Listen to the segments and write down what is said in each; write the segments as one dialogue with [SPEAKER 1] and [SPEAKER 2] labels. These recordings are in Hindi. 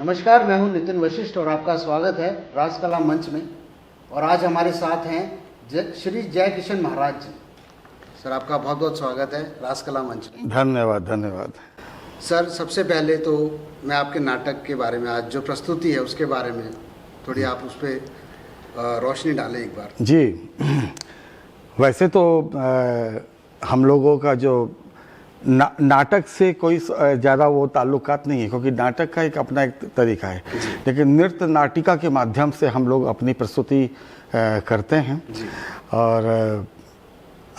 [SPEAKER 1] नमस्कार, मैं हूं नितिन वशिष्ठ और आपका स्वागत है राजकला मंच में। और आज हमारे साथ हैं श्री जय किशन महाराज जी। सर, आपका बहुत बहुत स्वागत है राजकला मंच में।
[SPEAKER 2] धन्यवाद धन्यवाद।
[SPEAKER 1] सर, सबसे पहले तो मैं आपके नाटक के बारे में, आज जो प्रस्तुति है उसके बारे में थोड़ी आप उस पर रोशनी डालें एक बार।
[SPEAKER 2] जी, वैसे तो हम लोगों का जो नाटक से कोई ज़्यादा वो ताल्लुकात नहीं है, क्योंकि नाटक का एक अपना एक तरीका है, लेकिन नृत्य नाटिका के माध्यम से हम लोग अपनी प्रस्तुति करते हैं। और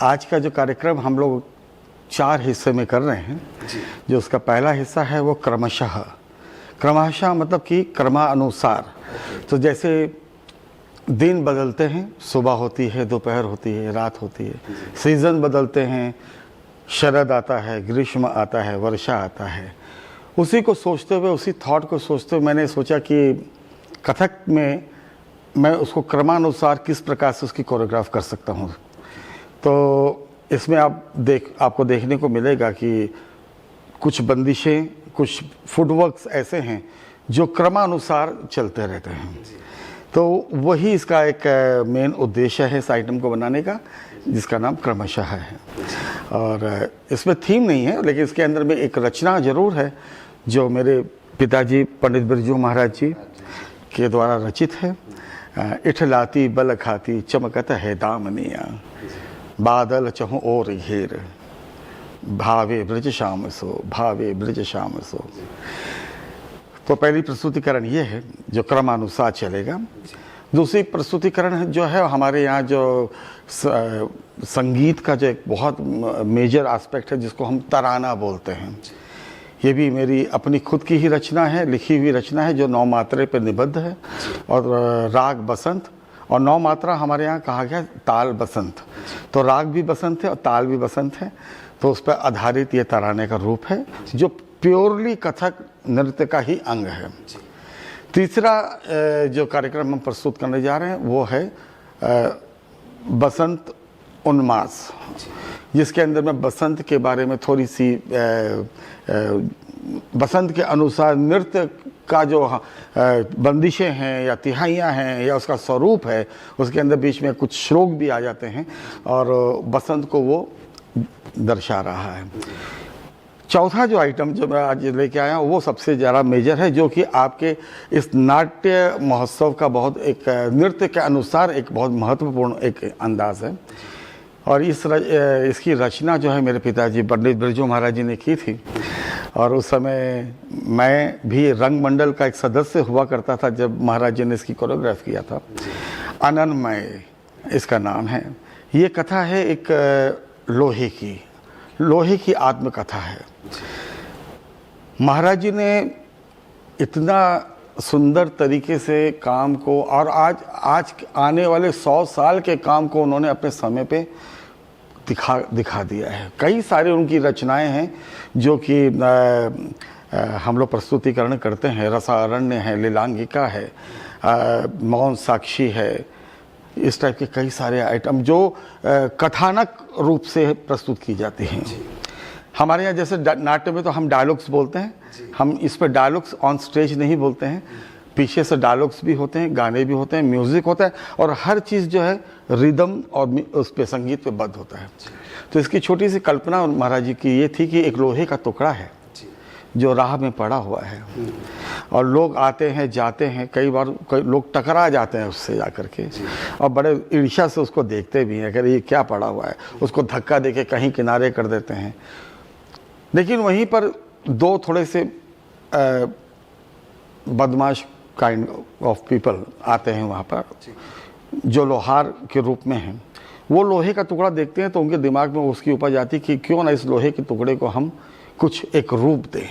[SPEAKER 2] आज का जो कार्यक्रम हम लोग 4 हिस्से में कर रहे हैं। जो उसका पहला हिस्सा है वो क्रमशः मतलब कि क्रमानुसार। तो जैसे दिन बदलते हैं, सुबह होती है, दोपहर होती है, रात होती है, सीज़न बदलते हैं, शरद आता है, ग्रीष्म आता है, वर्षा आता है। उसी को सोचते हुए, उसी थॉट को सोचते हुए मैंने सोचा कि कथक में मैं उसको क्रमानुसार किस प्रकार से उसकी कोरियोग्राफ कर सकता हूँ। तो इसमें आपको देखने को मिलेगा कि कुछ बंदिशें, कुछ फुटवर्क्स ऐसे हैं जो क्रमानुसार चलते रहते हैं। तो वही इसका एक मेन उद्देश्य है इस आइटम को बनाने का, जिसका नाम क्रमशः है। और इसमें थीम नहीं है, लेकिन इसके अंदर में एक रचना ज़रूर है जो मेरे पिताजी पंडित बिरजू महाराज जी के द्वारा रचित है। इठलाती बल खाती चमकत है दामनिया, बादल चहु और घेर, भावे ब्रज श्याम सो, भावे ब्रज श्याम सो। तो पहली प्रस्तुतिकरण ये है जो क्रमानुसार चलेगा। दूसरी प्रस्तुतिकरण जो है हमारे यहाँ जो संगीत का जो एक बहुत मेजर एस्पेक्ट है, जिसको हम तराना बोलते हैं। ये भी मेरी अपनी खुद की ही रचना है, लिखी हुई रचना है, जो 9 मात्रे पर निबद्ध है और राग बसंत। और 9 मात्रा हमारे यहाँ कहा गया ताल बसंत। तो राग भी बसंत है और ताल भी बसंत है। तो उस पर आधारित ये तराने का रूप है, जो प्योरली कथक नृत्य का ही अंग है। तीसरा जो कार्यक्रम हम प्रस्तुत करने जा रहे हैं वो है बसंत उन्मास, जिसके अंदर में बसंत के बारे में थोड़ी सी बसंत के अनुसार नृत्य का जो बंदिशें हैं या तिहाइयाँ हैं या उसका स्वरूप है, उसके अंदर बीच में कुछ श्लोक भी आ जाते हैं और बसंत को वो दर्शा रहा है। चौथा जो आइटम जो मैं आज लेके आया हूँ वो सबसे ज़्यादा मेजर है, जो कि आपके इस नाट्य महोत्सव का बहुत एक नृत्य के अनुसार एक बहुत महत्वपूर्ण एक अंदाज है। और इसकी रचना जो है मेरे पिताजी पंडित बिरजू महाराज जी ने की थी। और उस समय मैं भी रंग मंडल का एक सदस्य हुआ करता था जब महाराज जी ने इसकी कोरियोग्राफ किया था। अनन्मय इसका नाम है। ये कथा है एक लोहे की आत्मकथा है। महाराज जी ने इतना सुंदर तरीके से काम को, और आज आने वाले 100 साल के काम को उन्होंने अपने समय पे दिखा दिया है। कई सारे उनकी रचनाएं हैं जो कि हम लोग प्रस्तुतिकरण करते हैं। रसारण्य है, लीलांगिका है, मौन साक्षी है, इस टाइप के कई सारे आइटम जो कथानक रूप से प्रस्तुत की जाती हैं। हमारे यहाँ जैसे नाट्य में तो हम डायलॉग्स बोलते हैं, हम इस पर डायलॉग्स ऑन स्टेज नहीं बोलते हैं। पीछे से डायलॉग्स भी होते हैं, गाने भी होते हैं, म्यूज़िक होता है, और हर चीज़ जो है रिदम और उस पे संगीत पे बद्ध होता है। तो इसकी छोटी सी कल्पना महाराज जी की ये थी कि एक लोहे का टुकड़ा है जो राह में पड़ा हुआ है, और लोग आते हैं जाते हैं, कई बार लोग टकरा जाते हैं उससे जाकर के, और बड़े ईर्ष्या से उसको देखते भी हैं कि ये क्या पड़ा हुआ है, उसको धक्का देके कहीं किनारे कर देते हैं। लेकिन वहीं पर 2 थोड़े से बदमाश काइंड ऑफ पीपल आते हैं वहाँ पर, जो लोहार के रूप में हैं। वो लोहे का टुकड़ा देखते हैं तो उनके दिमाग में उसकी उपज आती कि क्यों ना इस लोहे के टुकड़े को हम कुछ एक रूप दें।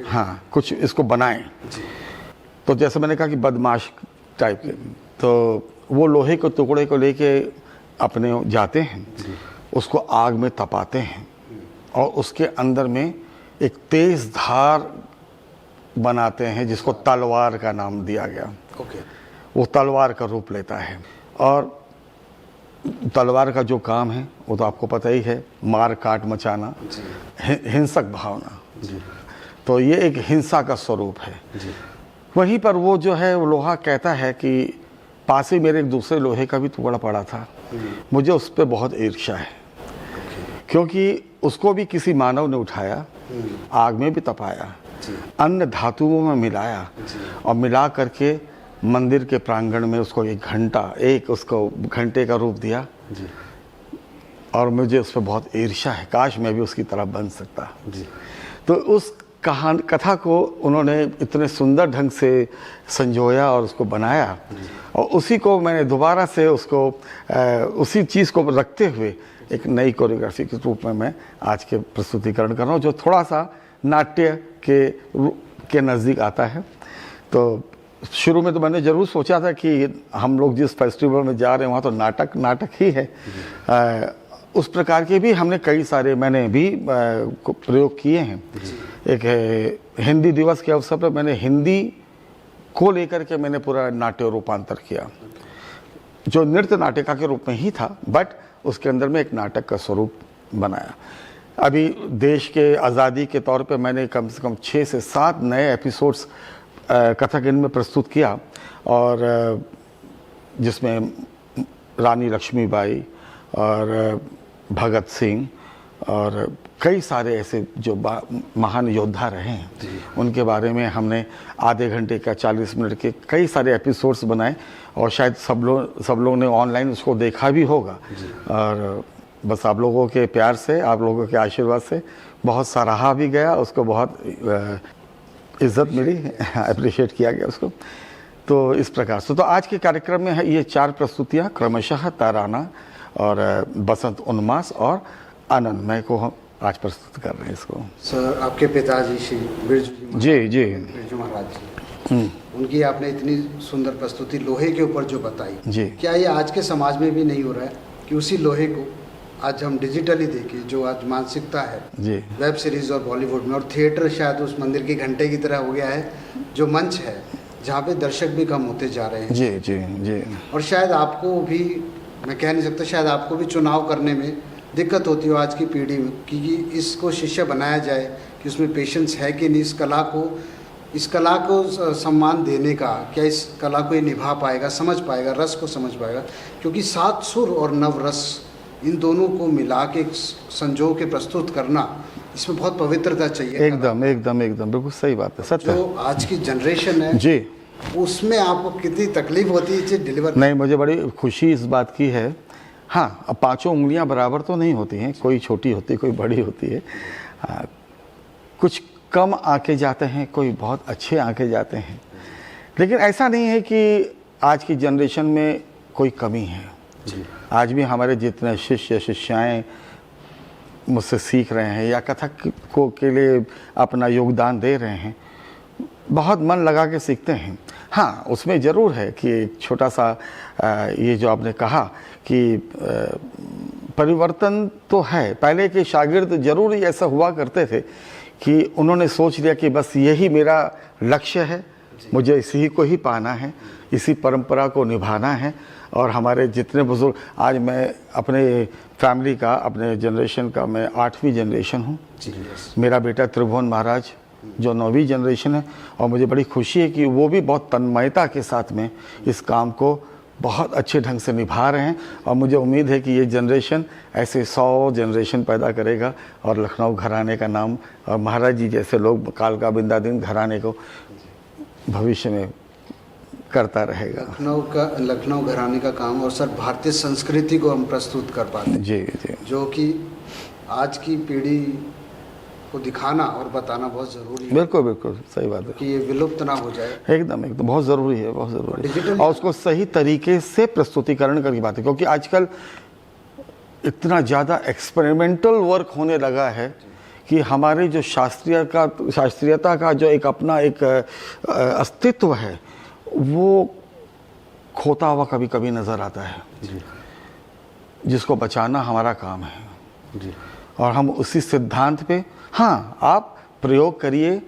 [SPEAKER 2] हाँ, कुछ इसको बनाएं। तो जैसे मैंने कहा कि बदमाश टाइप के, तो वो लोहे के टुकड़े को लेके अपने जाते हैं, उसको आग में तपाते हैं और उसके अंदर में एक तेज धार बनाते हैं जिसको तलवार का नाम दिया गया। वो तलवार का रूप लेता है। और तलवार का जो काम है वो तो आपको पता ही है, मार काट मचाना, हिंसक भावना। तो ये एक हिंसा का स्वरूप है।
[SPEAKER 1] जी।
[SPEAKER 2] वहीं पर वो जो है वो लोहा कहता है कि पास ही मेरे एक दूसरे लोहे का भी टुकड़ा पड़ा था, मुझे उस पर बहुत ईर्ष्या है, क्योंकि उसको भी किसी मानव ने उठाया, आग में भी तपाया, अन्य धातुओं में मिलाया और मिला करके मंदिर के प्रांगण में उसको उसको घंटे का रूप दिया।
[SPEAKER 1] जी।
[SPEAKER 2] और मुझे उस पर बहुत ईर्ष्या है, काश मैं भी उसकी तरह बन सकता।
[SPEAKER 1] जी।
[SPEAKER 2] तो उस कथा को उन्होंने इतने सुंदर ढंग से संजोया और उसको बनाया, और उसी को मैंने दोबारा से उसी चीज़ को रखते हुए एक नई कोरियोग्राफी के रूप में मैं आज के प्रस्तुतिकरण कर रहा हूँ, जो थोड़ा सा नाट्य के नज़दीक आता है। तो शुरू में तो मैंने ज़रूर सोचा था कि हम लोग जिस फेस्टिवल में जा रहे हैं वहाँ तो नाटक ही है। उस प्रकार के भी हमने कई सारे मैंने भी प्रयोग किए हैं। एक हिंदी दिवस के अवसर पर मैंने हिंदी को लेकर के मैंने पूरा नाट्य रूपांतर किया, जो नृत्य नाटिका के रूप में ही था, बट उसके अंदर में एक नाटक का स्वरूप बनाया। अभी देश के आज़ादी के तौर पे मैंने कम से कम 6 से 7 नए एपिसोड्स कथक इनमें प्रस्तुत किया, और जिसमें रानी लक्ष्मीबाई और भगत सिंह और कई सारे ऐसे जो महान योद्धा रहे हैं, उनके बारे में हमने आधे घंटे का 40 मिनट के कई सारे एपिसोड्स बनाए, और शायद सब लोग ने ऑनलाइन उसको देखा भी होगा। और बस आप लोगों के प्यार से, आप लोगों के आशीर्वाद से बहुत सराहा भी गया, उसको बहुत इज्जत मिली, अप्रिशिएट किया गया उसको। तो इस प्रकार से तो आज के कार्यक्रम में है ये 4 प्रस्तुतियाँ, क्रमशः ताराना और बसंत उन्मास और आनंदमय को हम आज प्रस्तुत कर रहे हैं इसको।
[SPEAKER 1] सर, आपके पिताजी श्री बिरजू बिरजू महाराज जी, उनकी आपने इतनी सुंदर प्रस्तुति लोहे के ऊपर जो बताई
[SPEAKER 2] जी,
[SPEAKER 1] क्या ये आज के समाज में भी नहीं हो रहा है कि उसी लोहे को आज हम डिजिटली देखें, जो आज मानसिकता है
[SPEAKER 2] जी,
[SPEAKER 1] वेब सीरीज और बॉलीवुड में, और थिएटर शायद उस मंदिर की घंटे की तरह हो गया है, जो मंच है जहाँ पे दर्शक भी कम होते जा रहे हैं।
[SPEAKER 2] जी जी जी।
[SPEAKER 1] और शायद आपको भी, मैं कह नहीं सकता, शायद आपको भी चुनाव करने में दिक्कत होती हो आज की पीढ़ी में, कि इसको शिष्य बनाया जाए कि उसमें पेशेंस है कि नहीं, इस कला को सम्मान देने का, क्या इस कला को ये निभा पाएगा, समझ पाएगा, रस को समझ पाएगा, क्योंकि 7 सुर और 9 रस, इन दोनों को मिला के संजो के प्रस्तुत करना, इसमें बहुत पवित्रता चाहिए।
[SPEAKER 2] एकदम एकदम एकदम बिल्कुल सही बात है, सत्य।
[SPEAKER 1] जो आज की जनरेशन है
[SPEAKER 2] जी,
[SPEAKER 1] उसमें आपको कितनी तकलीफ होती है चीज़ डिलीवर?
[SPEAKER 2] नहीं, मुझे बड़ी खुशी इस बात की है। हाँ, अब 5 उंगलियां बराबर तो नहीं होती हैं, कोई छोटी होती है, कोई बड़ी होती है। कुछ कम आके जाते हैं, कोई बहुत अच्छे आके जाते हैं, लेकिन ऐसा नहीं है कि आज की जनरेशन में कोई कमी है। आज भी हमारे जितने शिष्य शिष्याएँ मुझसे सीख रहे हैं या कथक के लिए अपना योगदान दे रहे हैं, बहुत मन लगा के सीखते हैं। हाँ, उसमें ज़रूर है कि एक छोटा सा ये जो आपने कहा कि परिवर्तन तो है। पहले के शागिर्द ज़रूर ही ऐसा हुआ करते थे कि उन्होंने सोच लिया कि बस यही मेरा लक्ष्य है, मुझे इसी को ही पाना है, इसी परंपरा को निभाना है। और हमारे जितने बुजुर्ग, आज मैं अपने फैमिली का, अपने जनरेशन का मैं 8वीं जनरेशन हूँ। मेरा बेटा त्रिभुवन महाराज जो 9वीं जनरेशन है, और मुझे बड़ी खुशी है कि वो भी बहुत तन्मयता के साथ में इस काम को बहुत अच्छे ढंग से निभा रहे हैं। और मुझे उम्मीद है कि ये जनरेशन ऐसे 100 जनरेशन पैदा करेगा, और लखनऊ घराने का नाम और महाराज जी जैसे लोग, कालका बिंदादीन घराने को भविष्य में करता रहेगा।
[SPEAKER 1] लखनऊ घराने का काम, और सर भारतीय संस्कृति को हम प्रस्तुत कर पाते हैं,
[SPEAKER 2] जी जी, जो
[SPEAKER 1] कि आज की पीढ़ी को दिखाना और बताना बहुत ज़रूरी है।
[SPEAKER 2] बिल्कुल बिल्कुल सही बात है
[SPEAKER 1] कि ये विलुप्त ना हो जाए।
[SPEAKER 2] एकदम एकदम बहुत ज़रूरी है, बहुत ज़रूरी है। और उसको सही तरीके से प्रस्तुतिकरण करके बात है, क्योंकि आजकल इतना ज़्यादा एक्सपेरिमेंटल वर्क होने लगा है कि हमारे जो शास्त्रीयता का जो एक अपना एक अस्तित्व है, वो खोता हुआ कभी कभी नज़र आता है, जिसको बचाना हमारा काम है। और हम उसी सिद्धांत पे, हाँ, आप प्रयोग करिए,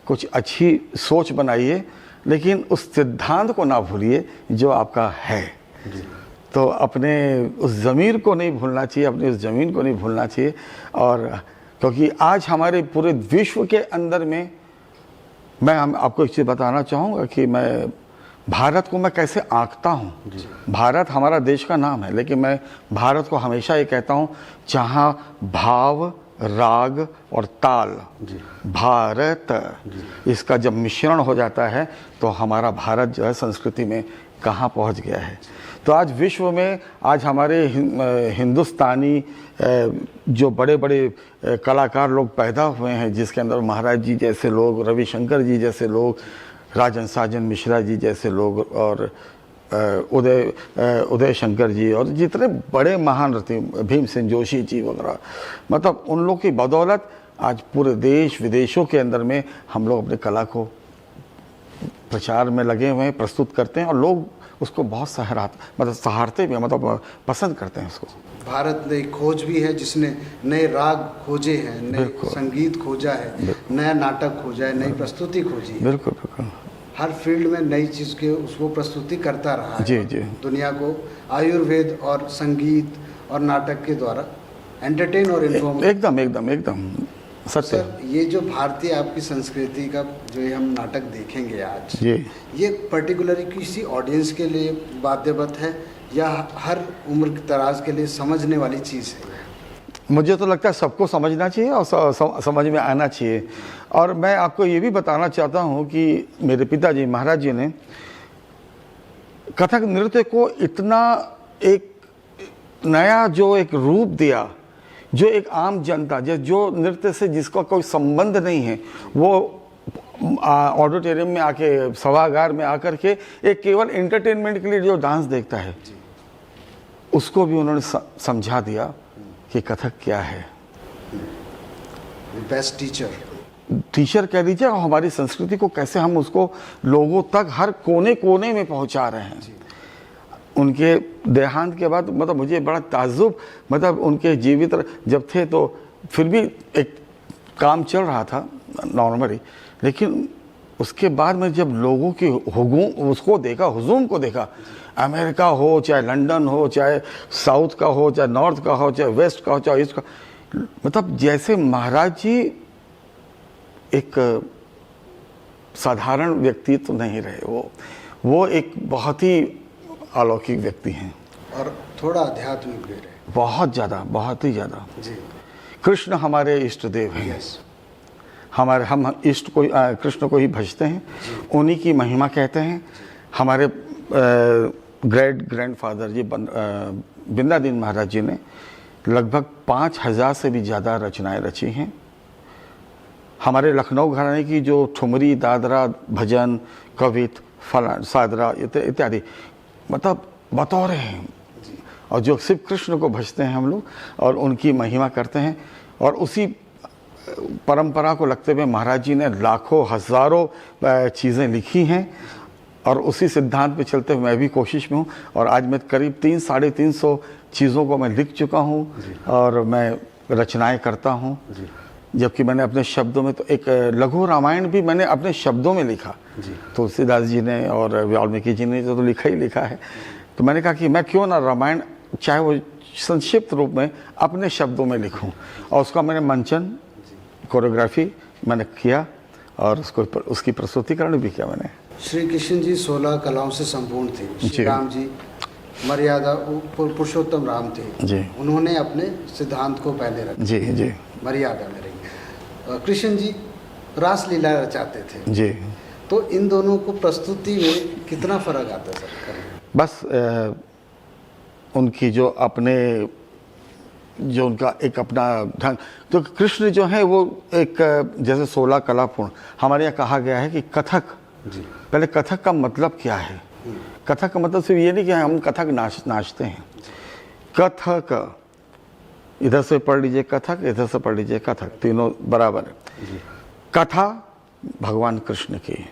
[SPEAKER 2] कुछ अच्छी सोच बनाइए, लेकिन उस सिद्धांत को ना भूलिए जो आपका है। तो अपने उस ज़मीर को नहीं भूलना चाहिए, अपनी उस ज़मीन को नहीं भूलना चाहिए। और क्योंकि आज हमारे पूरे विश्व के अंदर में मैं आपको एक चीज़ बताना चाहूँगा कि मैं भारत को मैं कैसे आंकता हूँ। भारत हमारा देश का नाम है, लेकिन मैं भारत को हमेशा ये कहता हूँ जहाँ भाव, राग और ताल, भारत, इसका जब मिश्रण हो जाता है तो हमारा भारत जो है संस्कृति में कहाँ पहुँच गया है। तो आज विश्व में आज हमारे हिंदुस्तानी जो बड़े बड़े कलाकार लोग पैदा हुए हैं, जिसके अंदर महाराज जी जैसे लोग, रविशंकर जी जैसे लोग, राजन साजन मिश्रा जी जैसे लोग, और उदय शंकर जी, और जितने बड़े महान रहते, भीमसेन जोशी जी वगैरह, मतलब उन लोग की बदौलत आज पूरे देश विदेशों के अंदर में हम लोग अपने कला को प्रचार में लगे हुए हैं, प्रस्तुत करते हैं, और लोग उसको बहुत सराहते भी हैं, मतलब पसंद करते हैं उसको।
[SPEAKER 1] भारत ने एक खोज भी है जिसने नए राग खोजे हैं, नए संगीत खोजा है, नया नाटक खोजा है, नई प्रस्तुति खोजी है।
[SPEAKER 2] बिल्कुल बिल्कुल,
[SPEAKER 1] हर फील्ड में नई चीज़ के उसको प्रस्तुति करता रहा है।
[SPEAKER 2] जी जी,
[SPEAKER 1] दुनिया को आयुर्वेद और संगीत और नाटक के द्वारा एंटरटेन और इन्फॉर्म।
[SPEAKER 2] एकदम एकदम एकदम सत्य।
[SPEAKER 1] सर, ये जो भारतीय आपकी संस्कृति का जो ये हम नाटक देखेंगे आज,
[SPEAKER 2] जी,
[SPEAKER 1] ये पर्टिकुलरली किसी ऑडियंस के लिए बाध्यवत है या हर उम्र दराज के लिए समझने वाली चीज़ है?
[SPEAKER 2] मुझे तो लगता है सबको समझना चाहिए और समझ में आना चाहिए। और मैं आपको ये भी बताना चाहता हूँ कि मेरे पिताजी महाराज जी ने कथक नृत्य को इतना एक नया जो एक रूप दिया, जो एक आम जनता जो नृत्य से जिसका कोई संबंध नहीं है, वो ऑडिटोरियम में आके, सभागार में आकर के एक केवल एंटरटेनमेंट के लिए जो डांस देखता है, उसको भी उन्होंने समझा दिया कि कथक क्या है।
[SPEAKER 1] बेस्ट टीचर
[SPEAKER 2] कह लीजिए, और हमारी संस्कृति को कैसे हम उसको लोगों तक हर कोने कोने में पहुंचा रहे हैं। उनके देहांत के बाद मतलब मुझे बड़ा ताज्जुब, मतलब उनके जीवित जब थे तो फिर भी एक काम चल रहा था नॉर्मली, लेकिन उसके बाद में जब लोगों की उसको देखा, हुजूम को देखा, अमेरिका हो, चाहे लंदन हो, चाहे साउथ का हो, चाहे नॉर्थ का हो, चाहे वेस्ट का हो, चाहे ईस्ट का, मतलब जैसे महाराज जी एक साधारण व्यक्तित्व नहीं रहे, वो एक बहुत ही अलौकिक व्यक्ति हैं
[SPEAKER 1] और थोड़ा आध्यात्मिक भी रहे,
[SPEAKER 2] बहुत ज़्यादा, बहुत ही ज़्यादा।
[SPEAKER 1] जी,
[SPEAKER 2] कृष्ण हमारे इष्ट देव हैं। हम इष्ट को, कृष्ण को ही भजते हैं, उन्हीं की महिमा कहते हैं। हमारे ग्रेट ग्रैंडफादर जी बिंदादीन महाराज जी ने लगभग 5000 से भी ज़्यादा रचनाएं रची हैं। हमारे लखनऊ घराने की जो ठुमरी, दादरा, भजन, कवित, फलान, सादरा इत्यादि, मतलब बतौरे हैं, और जो सिर्फ कृष्ण को भजते हैं हम लोग और उनकी महिमा करते हैं। और उसी परंपरा को लगते हुए महाराज जी ने लाखों हज़ारों चीज़ें लिखी हैं, और उसी सिद्धांत पे चलते हुए मैं भी कोशिश में हूँ। और आज मैं करीब 300-350 चीज़ों को मैं लिख चुका हूँ और मैं रचनाएं करता हूँ। जबकि मैंने अपने शब्दों में तो एक लघु रामायण भी मैंने अपने शब्दों में लिखा। तुलसीदास जी ने और वाल्मीकि जी ने तो लिखा ही लिखा है, तो मैंने कहा कि मैं क्यों ना रामायण, चाहे वो संक्षिप्त रूप में, अपने शब्दों में लिखूं। और उसका मैंने मंचन, कोरियोग्राफी मैंने किया और उसकी प्रस्तुतिकरण भी किया मैंने।
[SPEAKER 1] श्री कृष्ण जी 16 कलाओं से संपूर्ण थे। श्री राम जी मर्यादा पुरुषोत्तम राम थे
[SPEAKER 2] जी,
[SPEAKER 1] उन्होंने अपने सिद्धांत को पहले रखा,
[SPEAKER 2] जी जी,
[SPEAKER 1] मर्यादा में रही। कृष्ण जी रास लीला रचाते थे
[SPEAKER 2] जी।
[SPEAKER 1] तो इन दोनों को प्रस्तुति में कितना फर्क आता है सर?
[SPEAKER 2] बस उनकी जो उनका एक अपना ढंग, तो कृष्ण जो है वो एक जैसे 16 कलापूर्ण, हमारे यहाँ कहा गया है कि कथक, पहले कथक का मतलब क्या है? कथक का मतलब सिर्फ ये नहीं कि हम कथक नाचते हैं। कथक, इधर से पढ़ लीजिए कथक, इधर से पढ़ लीजिए कथक, तीनों बराबर है। कथा भगवान कृष्ण की।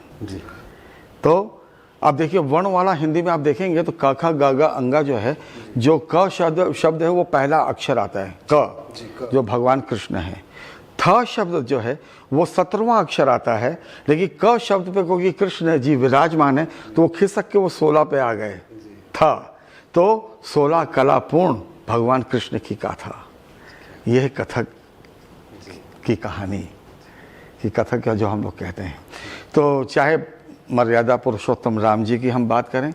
[SPEAKER 2] तो आप देखिए वर्ण वाला हिंदी में आप देखेंगे तो क ख ग घ अंगा जो है, जो क शब्द है वो पहला अक्षर आता है, क, जो भगवान कृष्ण है। थ शब्द जो है वो 17वां अक्षर आता है, लेकिन क शब्द पे क्योंकि कृष्ण जी विराजमान है तो वो खिसक के वो 16 पे आ गए। था तो 16 कलापूर्ण भगवान कृष्ण की गाथा, यह कथक की कहानी, कि कथक का जो हम लोग कहते हैं। तो तो चाहे मर्यादा पुरुषोत्तम राम जी की हम बात करें,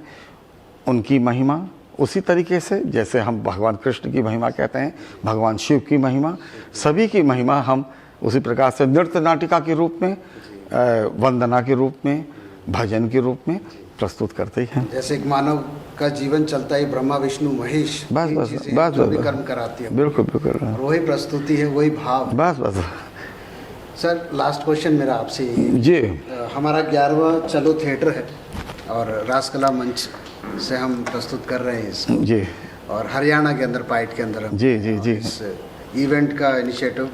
[SPEAKER 2] उनकी महिमा उसी तरीके से जैसे हम भगवान कृष्ण की महिमा कहते हैं, भगवान शिव की महिमा, सभी की महिमा हम उसी प्रकार से नृत्य नाटिका के रूप में, वंदना के रूप में, भजन के रूप में प्रस्तुत करते ही हैं।
[SPEAKER 1] जैसे एक मानव का जीवन चलता है ब्रह्मा विष्णु महेश,
[SPEAKER 2] बस
[SPEAKER 1] तीन
[SPEAKER 2] बस
[SPEAKER 1] चीजें
[SPEAKER 2] बस
[SPEAKER 1] जो भी
[SPEAKER 2] बस
[SPEAKER 1] कर्म कराती है,
[SPEAKER 2] बिल्कुल बिल्कुल,
[SPEAKER 1] और वही प्रस्तुति है, वही भाव।
[SPEAKER 2] बस बस।
[SPEAKER 1] सर लास्ट क्वेश्चन मेरा आपसे यही है।
[SPEAKER 2] जी,
[SPEAKER 1] हमारा 11वां चलो थिएटर है और रासकला मंच से हम प्रस्तुत कर रहे हैं इसको,
[SPEAKER 2] जी
[SPEAKER 1] और हरियाणा के अंदर पाइट के अंदर हम
[SPEAKER 2] जी जी जी
[SPEAKER 1] इस इवेंट का इनिशिएटिव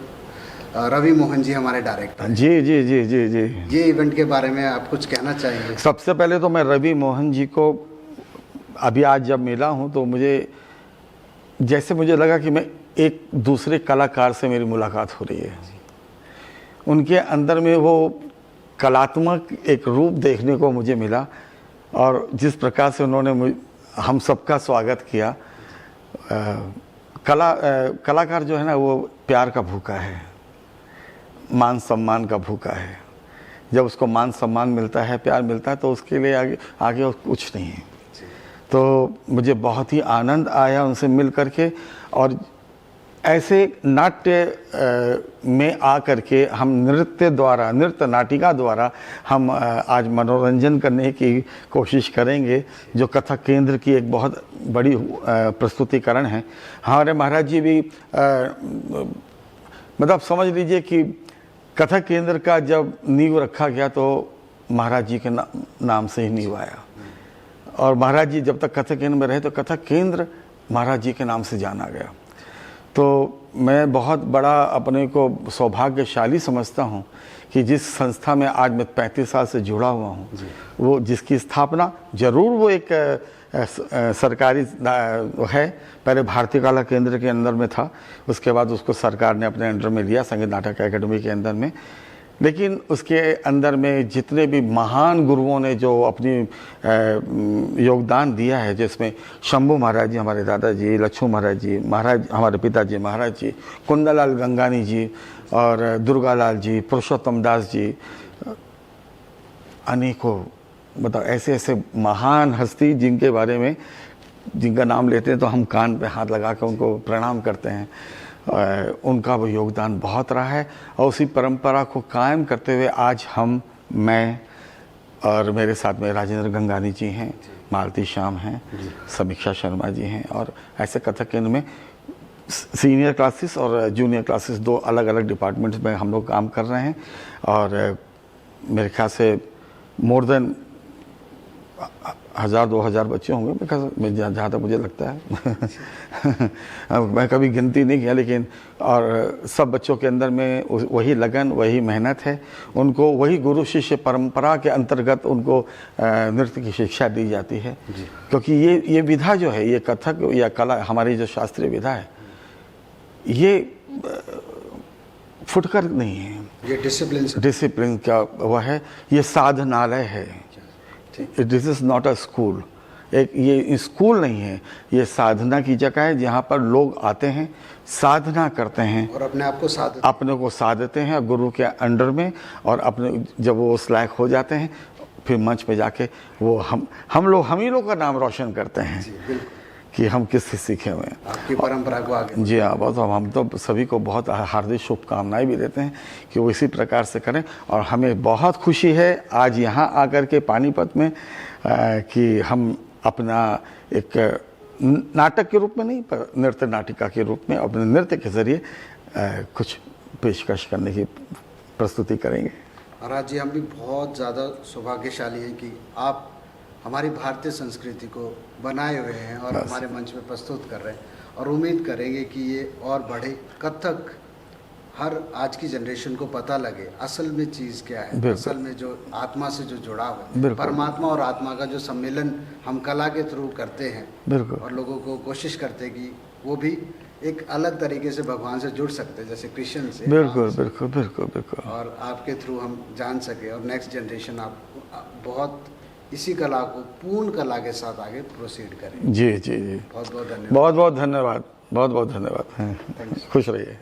[SPEAKER 1] रवि मोहन जी हमारे डायरेक्टर हैं।
[SPEAKER 2] जी जी जी जी जी।
[SPEAKER 1] ये इवेंट के बारे में आप कुछ कहना चाहेंगे?
[SPEAKER 2] सबसे पहले तो मैं रवि मोहन जी को अभी आज जब मिला हूँ तो मुझे लगा कि मैं एक दूसरे कलाकार से मेरी मुलाकात हो रही है। उनके अंदर में वो कलात्मक एक रूप देखने को मुझे मिला, और जिस प्रकार से उन्होंने हम सबका स्वागत किया। कलाकार जो है ना, वो प्यार का भूखा है, मान सम्मान का भूखा है। जब उसको मान सम्मान मिलता है, प्यार मिलता है, तो उसके लिए आगे और कुछ नहीं है। तो मुझे बहुत ही आनंद आया उनसे मिल करके, और ऐसे नाट्य में आकर के हम नृत्य नाटिका द्वारा हम आज मनोरंजन करने की कोशिश करेंगे, जो कथक केंद्र की एक बहुत बड़ी प्रस्तुतिकरण है। हमारे महाराज जी भी मतलब समझ लीजिए कि कथक केंद्र का जब नींव रखा गया तो महाराज जी के नाम से ही नींव आया, और महाराज जी जब तक कथक केंद्र में रहे तो कथक केंद्र महाराज जी के नाम से जाना गया। तो मैं बहुत बड़ा अपने को सौभाग्यशाली समझता हूँ कि जिस संस्था में आज मैं 35 साल से जुड़ा हुआ हूँ, वो जिसकी स्थापना जरूर वो एक सरकारी है, पहले भारतीय कला केंद्र के अंदर में था, उसके बाद उसको सरकार ने अपने अंडर में लिया, संगीत नाटक एकेडमी के अंदर में। लेकिन उसके अंदर में जितने भी महान गुरुओं ने जो अपनी योगदान दिया है, जिसमें शंभू महाराज जी, हमारे दादाजी, लक्ष्मण महाराज जी, हमारे पिताजी महाराज जी, कुंदलाल गंगानी जी, और दुर्गालाल जी, पुरुषोत्तम दास जी, अनेकों मतलब ऐसे महान हस्ती जिनके बारे में, जिनका नाम लेते हैं तो हम कान पे हाथ लगा कर उनको प्रणाम करते हैं। उनका वो योगदान बहुत रहा है, और उसी परंपरा को कायम करते हुए आज मैं और मेरे साथ में राजेंद्र गंगानी जी हैं, मालती श्याम हैं, समीक्षा शर्मा जी हैं, और ऐसे कथक केंद्र में सीनियर क्लासेस और जूनियर क्लासेस 2 अलग अलग डिपार्टमेंट्स में हम लोग काम कर रहे हैं। और मेरे ख्याल से मोर देन 1000-2000 बच्चे होंगे, जहाँ तक मुझे लगता है। मैं कभी गिनती नहीं किया, लेकिन और सब बच्चों के अंदर में वही लगन, वही मेहनत है। उनको वही गुरु शिष्य परंपरा के अंतर्गत उनको नृत्य की शिक्षा दी जाती है, क्योंकि ये विधा जो है, ये कथक या कला, हमारी जो शास्त्रीय विधा है, ये फुटकर नहीं है,
[SPEAKER 1] ये
[SPEAKER 2] डिसिप्लिन का वह है, ये साधनालय है। This is not a school, ये स्कूल नहीं है, ये साधना की जगह है, जहाँ पर लोग आते हैं, साधना करते हैं
[SPEAKER 1] और अपने को
[SPEAKER 2] साधते हैं गुरु के अंडर में, और अपने जब वो उस लायक हो जाते हैं, फिर मंच पे जाके वो हम ही लोग का नाम रोशन करते हैं कि हम किससे सीखे हुए हैं,
[SPEAKER 1] आपकी परंपरा को आगे।
[SPEAKER 2] जी हाँ, बहुत। हम तो सभी को बहुत हार्दिक शुभकामनाएं भी देते हैं कि वो इसी प्रकार से करें। और हमें बहुत खुशी है आज यहाँ आकर के पानीपत में कि हम अपना एक नाटक के रूप में नहीं, पर नृत्य नाटिका के रूप में अपने नृत्य के ज़रिए कुछ पेशकश करने की प्रस्तुति करेंगे।
[SPEAKER 1] महाराज जी, हम भी बहुत ज़्यादा सौभाग्यशाली हैं कि आप हमारी भारतीय संस्कृति को बनाए हुए हैं और हमारे मंच में प्रस्तुत कर रहे हैं, और उम्मीद करेंगे कि ये और बढ़े, कथक हर आज की जनरेशन को पता लगे असल में चीज़ क्या है, असल में जो आत्मा से जो जुड़ाव है, परमात्मा और आत्मा का जो सम्मेलन हम कला के थ्रू करते हैं, और लोगों को कोशिश करते हैं कि वो भी एक अलग तरीके से भगवान से जुड़ सकते हैं, जैसे कृष्ण से। बिल्कुल। और आपके थ्रू हम जान सके, और नेक्स्ट जनरेशन आप बहुत इसी कला को पूर्ण कला के साथ आगे प्रोसीड करें। जी। बहुत बहुत धन्यवाद।
[SPEAKER 2] बहुत धन्यवाद। खुश रहिए।